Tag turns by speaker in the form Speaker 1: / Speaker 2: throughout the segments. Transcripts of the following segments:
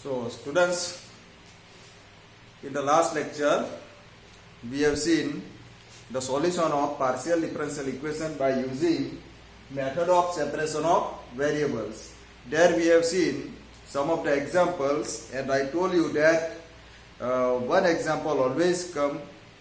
Speaker 1: So students, in the last lecture we have seen the solution of partial differential equation by using method of separation of variables. There we have seen some of the examples, and I told you that one example always come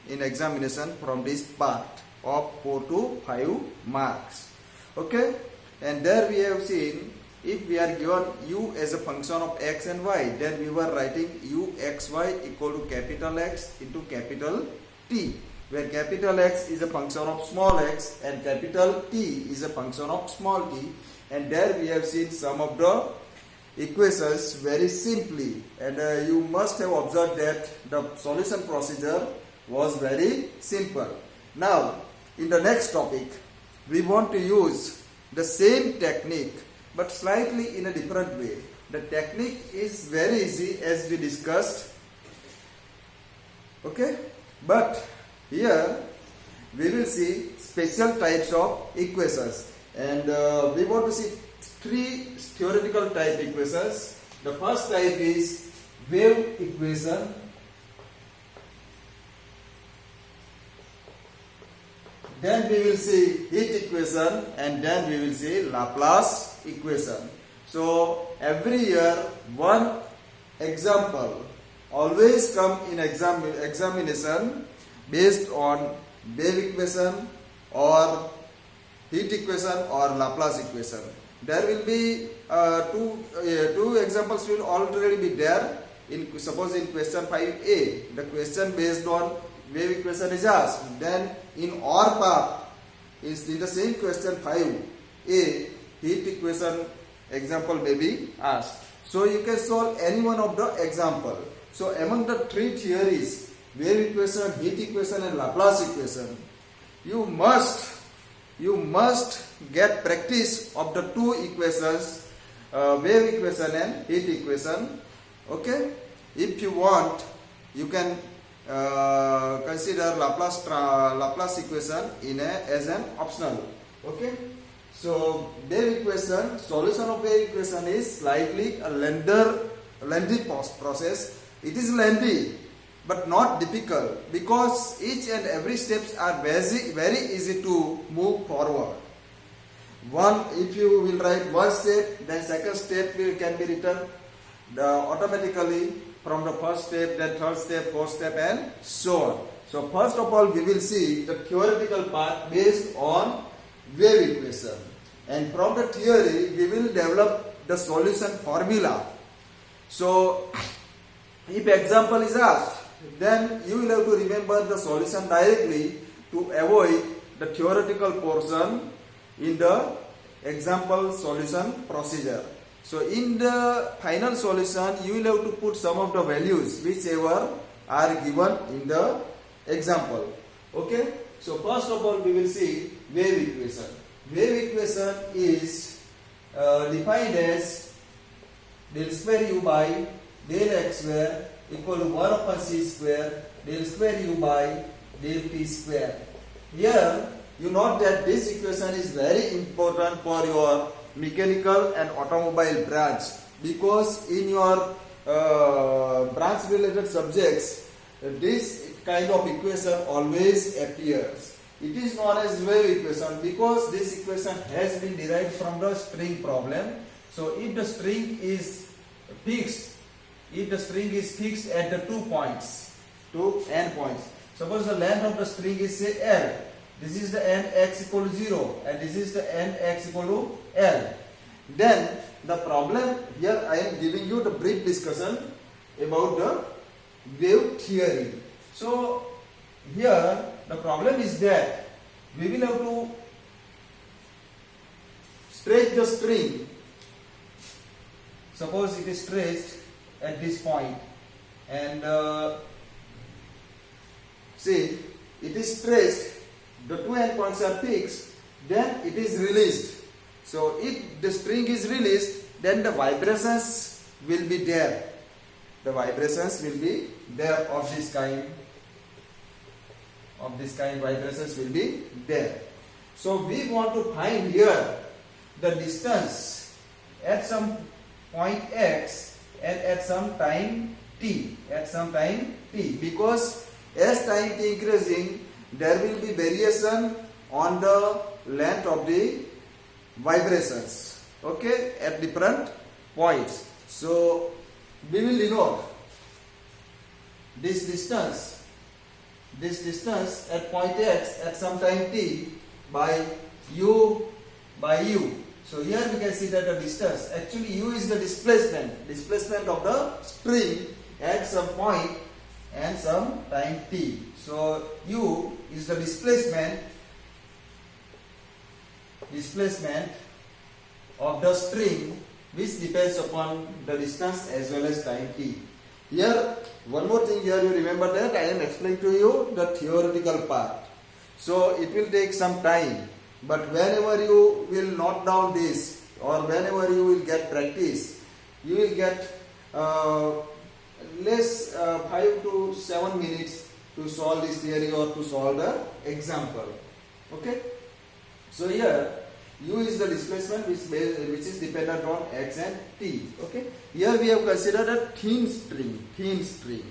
Speaker 1: in examination from this part of 4 to 5 marks. Okay, and there we have seen if we are given u as a function of x and y, then we were writing u xy equal to capital X into capital T, where capital X is a function of small x and capital T is a function of small t. And there we have seen some of the equations very simply, and you must have observed that the solution procedure was very simple. Now in the next topic we want to use the same technique but slightly in a different way. The technique is very easy as we discussed, okay, but here we will see special types of equations, and we want to see three theoretical type equations. The first type is wave equation, then we will see heat equation, and then we will see Laplace equation. So every year one example always come in examination based on wave equation or heat equation or Laplace equation. There will be two examples will already be there. In suppose in question 5a, the question based on wave equation is asked. Then in OR part is in the same question 5a, heat equation example may be asked. So you can solve any one of the example. So among the three theories, wave equation, heat equation and Laplace equation, you must get practice of the two equations, wave equation and heat equation. Okay, if you want you can consider Laplace equation as an optional. Okay, so wave equation, solution of wave equation is slightly a lengthy process. It is lengthy but not difficult, because each and every steps are very easy to move forward. If you will write one step, then second step can be written automatically from the first step, then third step, fourth step and so on. So first of all we will see the theoretical part based on wave equation, and from the theory we will develop the solution formula. So if example is asked, then you will have to remember the solution directly to avoid the theoretical portion in the example solution procedure. So in the final solution you will have to put some of the values whichever are given in the example. Okay, so first of all we will see wave equation. Wave equation is defined as del square u by del x square equal to 1 upon c square del square u by del t square. Here you note that this equation is very important for your mechanical and automobile branch, because in your branch related subjects this kind of equation always appears. It is known as wave equation because this equation has been derived from the string problem. So if the string is fixed, at the 2 points, two end points, suppose the length of the string is say L, this is the end x equal to 0 and this is the end x equal to L. Then the problem here, I am giving you the brief discussion about the wave theory. So here the problem is that we will have to stretch the string. Suppose it is stretched at this point, and see it is stretched, the two end points are fixed, then it is released. So if the string is released, then the vibrations will be there. The vibrations will be there of this kind. Vibrations will be there. So we want to find here the distance at some point x and at some time t. At some time t, because as time t increasing, there will be variation on the length of the vibrations. Okay, at different points. So we will denote this distance at point x at some time t by u. So here we can see that the distance, actually u is the displacement of the string at some point and some time t. So u is the displacement of the string, which depends upon the distance as well as time t. Here, one more thing here, you remember that I am explaining to you the theoretical part. So it will take some time, but whenever you will note down this, or whenever you will get practice, you will get less 5 to 7 minutes to solve this theory or to solve the example. Okay. So here u is the displacement which is dependent on x and t. Okay. Here we have considered a thin string.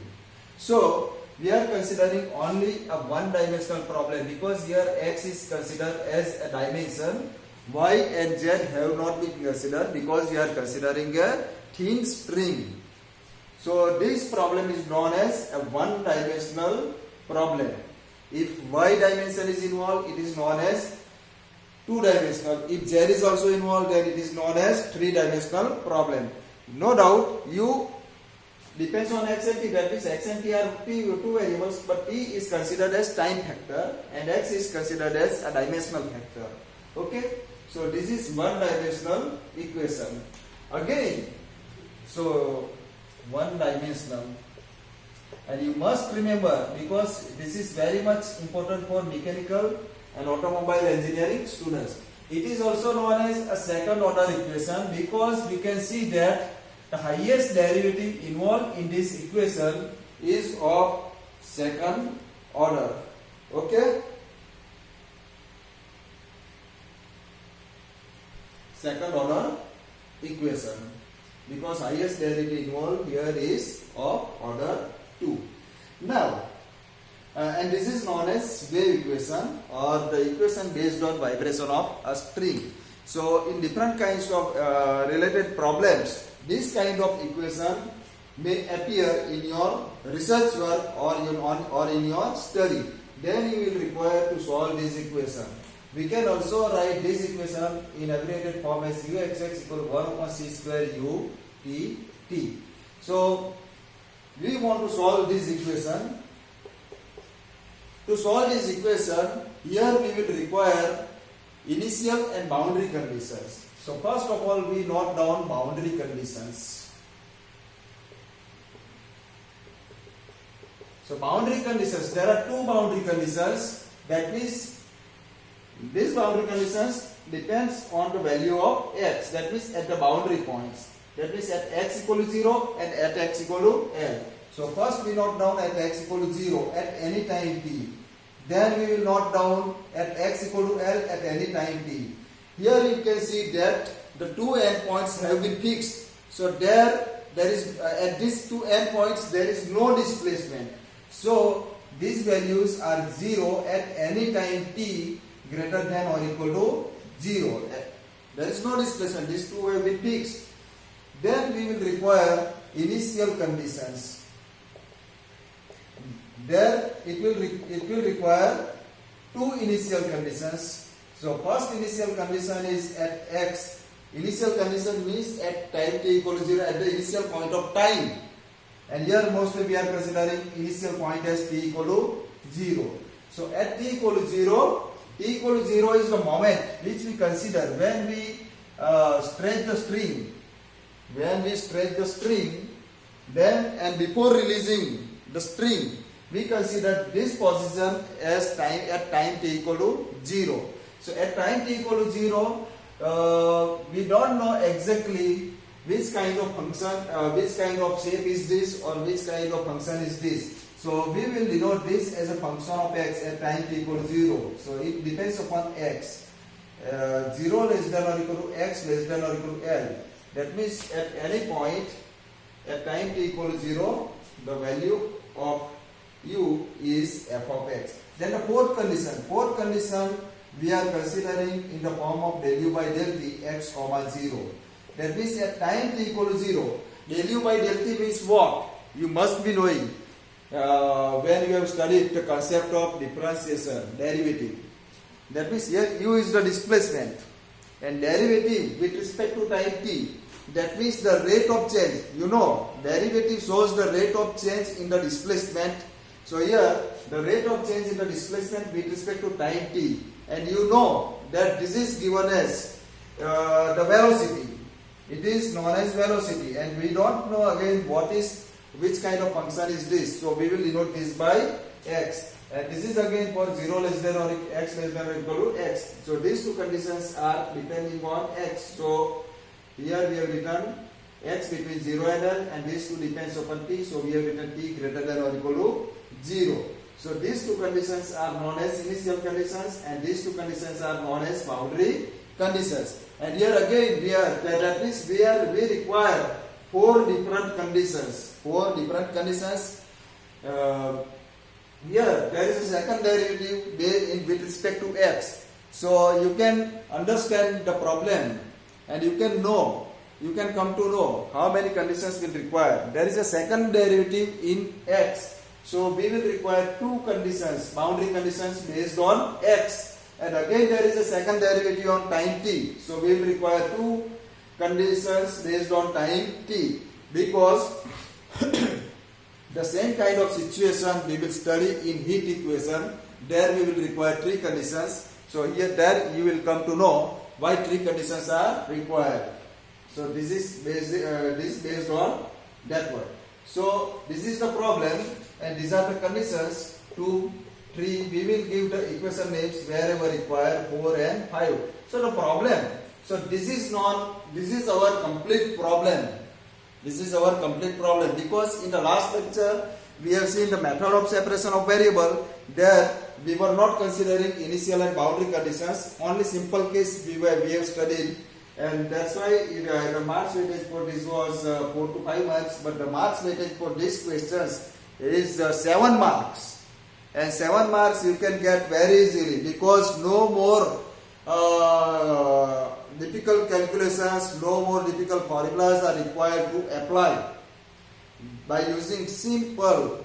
Speaker 1: So we are considering only a one-dimensional problem, because here x is considered as a dimension, y and z have not been considered because we are considering a thin string. So this problem is known as a one-dimensional problem. If y dimension is involved, it is known as two-dimensional. If z is also involved, then it is known as three-dimensional problem. No doubt, u depends on x and t. That means x and t are two variables, but t is considered as time factor and x is considered as a dimensional factor. Okay. So this is one-dimensional equation. Again, so one-dimensional, and you must remember, because this is very much important for mechanical and automobile engineering students. It is also known as a second order equation, because we can see that the highest derivative involved in this equation is of second order. Okay. Second order equation, because highest derivative involved here is of order 2. Now, and this is known as wave equation, or the equation based on vibration of a string. So in different kinds of related problems, this kind of equation may appear in your research work or in your study. Then you will require to solve this equation. We can also write this equation in abbreviated form as uxx equal 1 upon c square u t. So we want to solve this equation. To solve this equation, here we will require initial and boundary conditions. So first of all, we note down boundary conditions. So boundary conditions, there are two boundary conditions. That means these boundary conditions depends on the value of x. That means at the boundary points. That means at x equal to 0 and at x equal to L. So first we note down at x equal to 0 at any time t. Then we will note down at x equal to L at any time t. Here you can see that the two endpoints have been fixed. So there is at these two endpoints there is no displacement. So these values are 0 at any time t greater than or equal to 0. There is no displacement. These two have been fixed. Then we will require initial conditions. There it will require two initial conditions. So first initial condition is at x. Initial condition means at time t equal to 0, at the initial point of time. And here mostly we are considering initial point as t equal to 0. So at t equal to 0, t equal to 0 is the moment which we consider when we stretch the string. When we stretch the string, then and before releasing the string, we consider this position as time at time t equal to 0. So at time t equal to 0, we don't know exactly which kind of function, which kind of shape is this, or which kind of function is this. So we will denote this as a function of x at time t equal to 0. So it depends upon x. 0 less than or equal to x less than or equal to L. That means at any point at time t equal to 0, the value of u is f of x. Then the fourth condition we are considering in the form of del u by del t x comma 0. That means at time t equal to 0, del u by del t means what? You must be knowing when you have studied the concept of differentiation, derivative. That means here u is the displacement and derivative with respect to time t. That means the rate of change. You know, derivative shows the rate of change in the displacement. So here the rate of change in the displacement with respect to time t. And you know that this is given as the velocity. It is known as velocity, and we don't know again which kind of function is this. So we will denote this by x. And this is again for 0 less than or x less than or equal to x. So these two conditions are depending on x. So here we have written x between 0 and l, and these two depends upon t. So we have written t greater than or equal to 0. So these two conditions are known as initial conditions, and these two conditions are known as boundary conditions. And here again that means we require four different conditions. Here there is a second derivative with respect to x. So you can understand the problem, and you can come to know how many conditions will require. There is a second derivative in x. So we will require two conditions, boundary conditions based on x. And again there is a second derivative on time t. So we will require two conditions based on time t, because the same kind of situation we will study in heat equation. There we will require three conditions. So there you will come to know why three conditions are required. So this is based on that one. So this is the problem, and these are the conditions. 2, 3. We will give the equation names wherever required, 4 and 5. So the problem. So this is our complete problem. Because in the last lecture we have seen the method of separation of variable. There we were not considering initial and boundary conditions. Only simple case we have studied, and that's why the marks weightage for this was 4 to 5 marks. But the marks weightage for these questions is 7 marks, and 7 marks you can get very easily, because no more difficult calculations, no more difficult formulas are required to apply. By using simple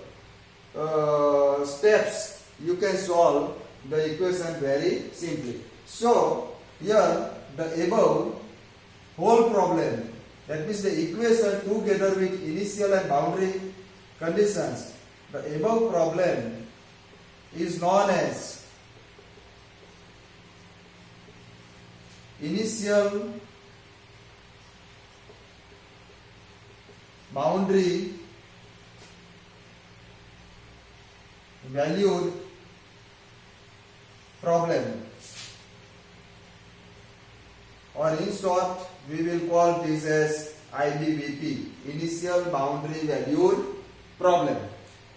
Speaker 1: steps, you can solve the equation very simply. So here the above whole problem, that means the equation together with initial and boundary conditions, the above problem is known as initial boundary valued problem, or in short we will call this as IBVP, initial boundary valued problem.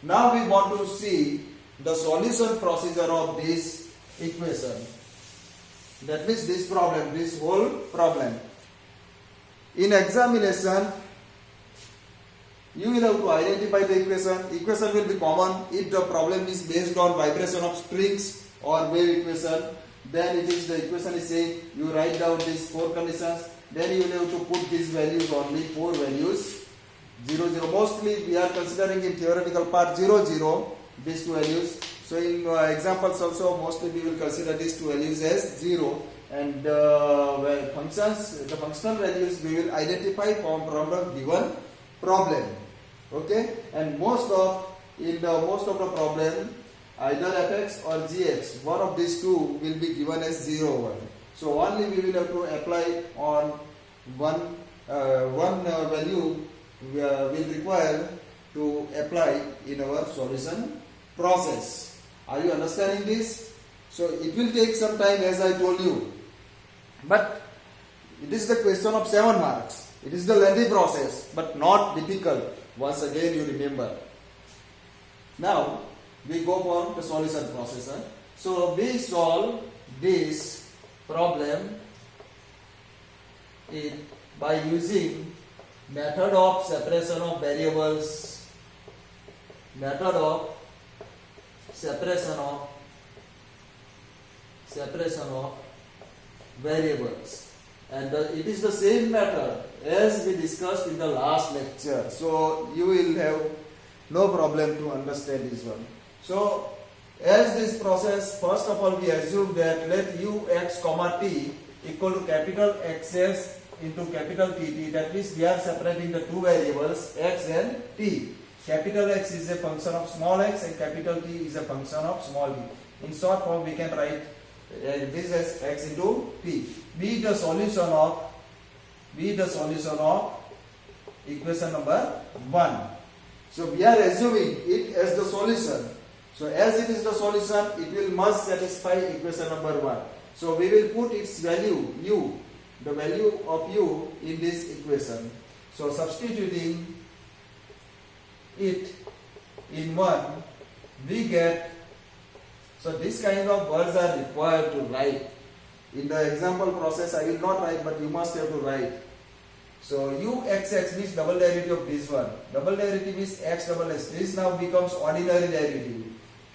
Speaker 1: Now we want to see the solution procedure of this equation. That means this whole problem. In examination, you will have to identify the equation. Equation will be common if the problem is based on vibration of strings or wave equation. Then it is the equation is saying you write down these 4 conditions. Then you will have to put these values, only 4 values, 0, 0. Mostly we are considering in theoretical part 0, 0, these 2 values. So in examples also mostly we will consider these 2 values as 0, and the functional values we will identify from the given problem. Okay, and most of the problem, either fx or gx, one of these two will be given as 0, 1. So only we will have to apply on one value will require to apply in our solution process. Are you understanding this? So it will take some time, as I told you, but it is the question of 7 marks. It is the lengthy process, but not difficult. Once again you remember. Now we go for the solution process. So we solve this problem by using
Speaker 2: method of separation of variables, method of separation of variables, and it is the same method as we discussed in the last lecture,
Speaker 1: so you will have no problem to understand this one. So as this process, first of all we assume that let ux comma t equal to capital Xs into capital Tt, that means we are separating the two variables x and t. Capital X is a function of small x and capital T is a function of small t. In short form we can write this as x into t. Be the solution of equation number 1. So we are assuming it as the solution. So as it is the solution, it will must satisfy equation number 1. So we will put its value u, the value of u in this equation. So substituting it in 1, we get, so this kind of words are required to write. In the example process I will not write, but you must have to write. So uxx means double derivative of this one. Double derivative is x double s. This now becomes ordinary derivative.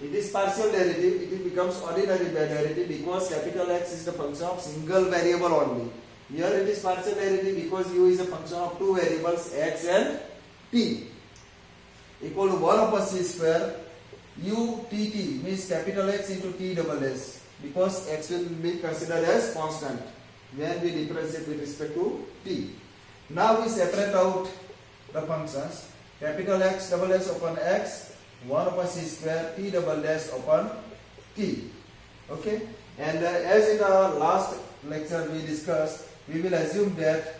Speaker 1: It is partial derivative, it becomes ordinary derivative because capital X is the function of single variable only. Here it is partial derivative because u is a function of two variables x and t. Equal to 1 upon c square u tt means capital X into t double s, because x will be considered as constant when we differentiate with respect to t. Now we separate out the functions. Capital X double s upon x, 1 upon c square t double s upon t. Okay, and as in our last lecture we discussed, we will assume that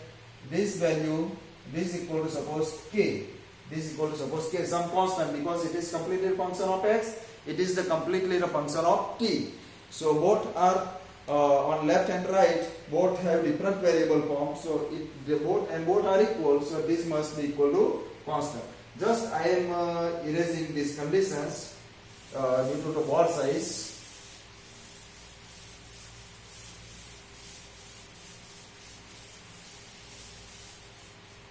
Speaker 1: this value, this equal to suppose k, this equal to suppose k, some constant, because it is completely a function of x, it is the completely a function of t. So both are on left and right, both have different variable form, so both are equal, so this must be equal to constant. Just I am erasing these conditions due to the ball size.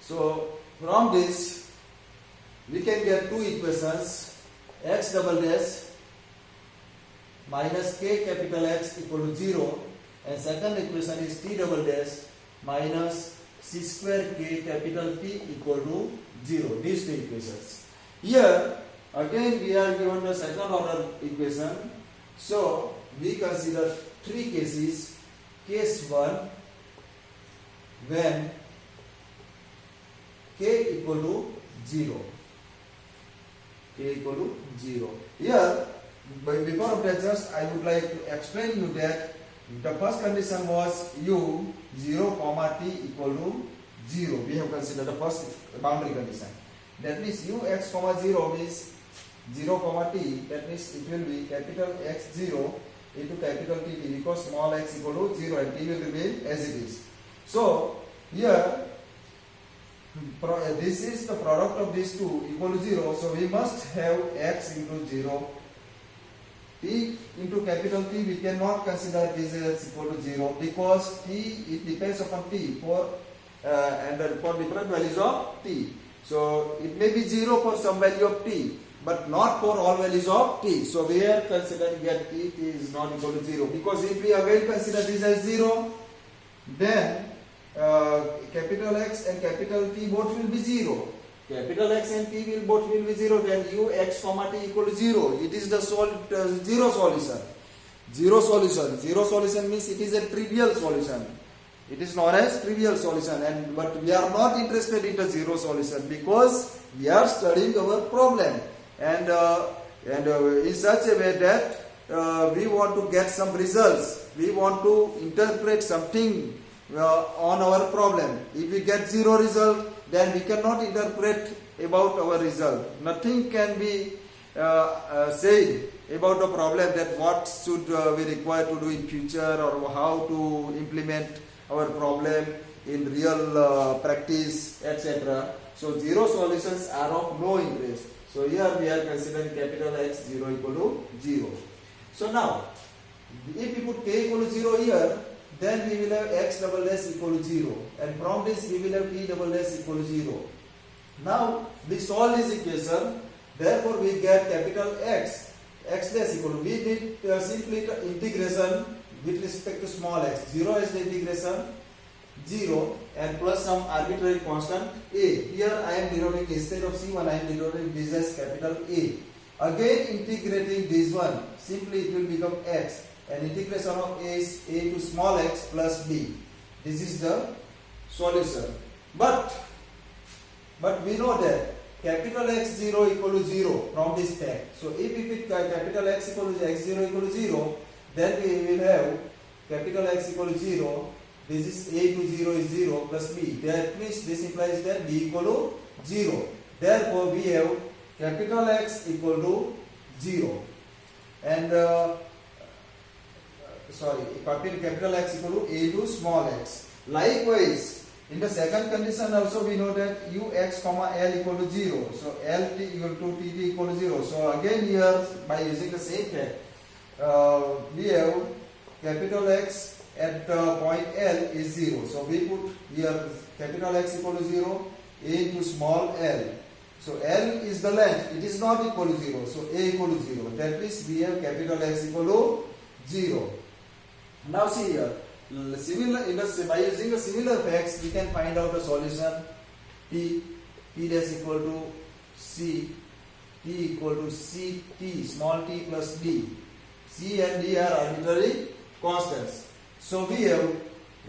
Speaker 1: So from this we can get two equations, x double dash minus k capital X equal to 0, and second equation is t double dash minus c square k capital T equal to 0. These two equations. Here again we are given the second order equation. So we consider three cases. Case 1, when k equal to 0. K equal to 0. Here, before that, just I would like to explain you that the first condition was u 0 comma t equal to 0. We have considered the first boundary condition. That means ux comma 0 means 0 comma t. That means it will be capital X 0 into capital T, because small x equal to 0 and t will remain as it is. So here this is the product of these two equal to 0. So we must have x into 0. T into capital T, we cannot consider this as equal to 0 because t, it depends upon t for different values of t. So it may be 0 for some value of t, but not for all values of t. So we are considering that t is not equal to 0, because if we again consider this as 0, then capital X and capital T both will be 0. Capital X and T both will be 0. Then ux comma t equal to 0. It is the zero solution. Zero solution. Zero solution means it is a trivial solution. It is known as trivial solution, but we are not interested in the zero solution because we are studying our problem, and in such a way that we want to get some results. We want to interpret something on our problem. If we get zero result, then we cannot interpret about our result. Nothing can be said about the problem, that what should we require to do in future, or how to implement our problem in real practice, etc. So zero solutions are of no interest. So here we are considering capital X 0 equal to 0. So now if we put k equal to 0 here, then we will have x double dash equal to 0, and from this we will have t double dash equal to 0. Now we solve this equation, therefore we get capital X dash equal to, we did simply integration with respect to small x. 0 is the integration 0 and plus some arbitrary constant a. Here I am denoting, instead of C1 I am denoting this as capital A. Again integrating this one, simply it will become x, and integration of a is a to small x plus b. This is the solution. But we know that capital X0 equal to 0 from this fact. So if we put capital X equal to X0 equal to 0, then we will have capital X equal to 0. This is a to 0 is 0 plus b. That means this implies that b equal to 0. Therefore we have capital X equal to 0. And capital X equal to a to small x. Likewise, in the second condition also we know that ux comma l equal to 0. So lt equal to tt equal to 0. So again here by using the same fact, we have capital X at point L is 0. So we put here capital X equal to 0, a into small l. So L is the length, it is not equal to 0. So a equal to 0. That means we have capital X equal to 0. Now see here, by using the similar facts, we can find out the solution. P dash equal to C, T equal to CT, small t plus D. C and D are arbitrary constants. So we have,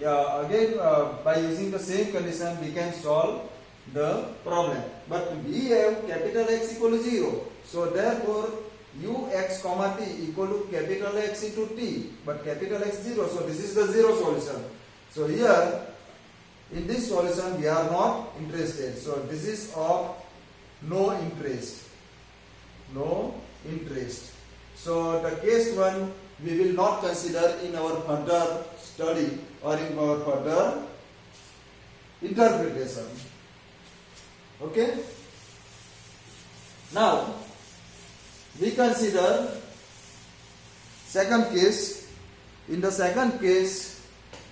Speaker 1: again by using the same condition, we can solve the problem. But we have capital X equal to 0. So therefore, ux comma t equal to capital X into t, but capital X 0, so this is the 0 solution. So here in this solution we are not interested, so this is of no interest. So the case 1 we will not consider in our further study or in our further interpretation. Okay, now we consider second case. In the second case,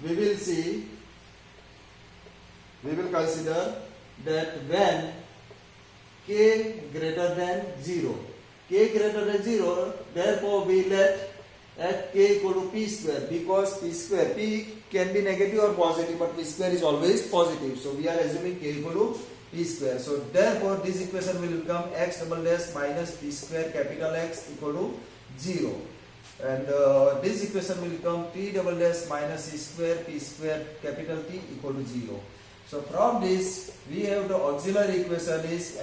Speaker 1: we will consider that when k greater than 0, therefore we let at k equal to p square, because p can be negative or positive, but p square is always positive. So we are assuming k equal to p square. So therefore this equation will become x double dash minus p square capital X equal to 0. And this equation will become t double dash minus c square p square capital T equal to 0. So from this we have the auxiliary equation is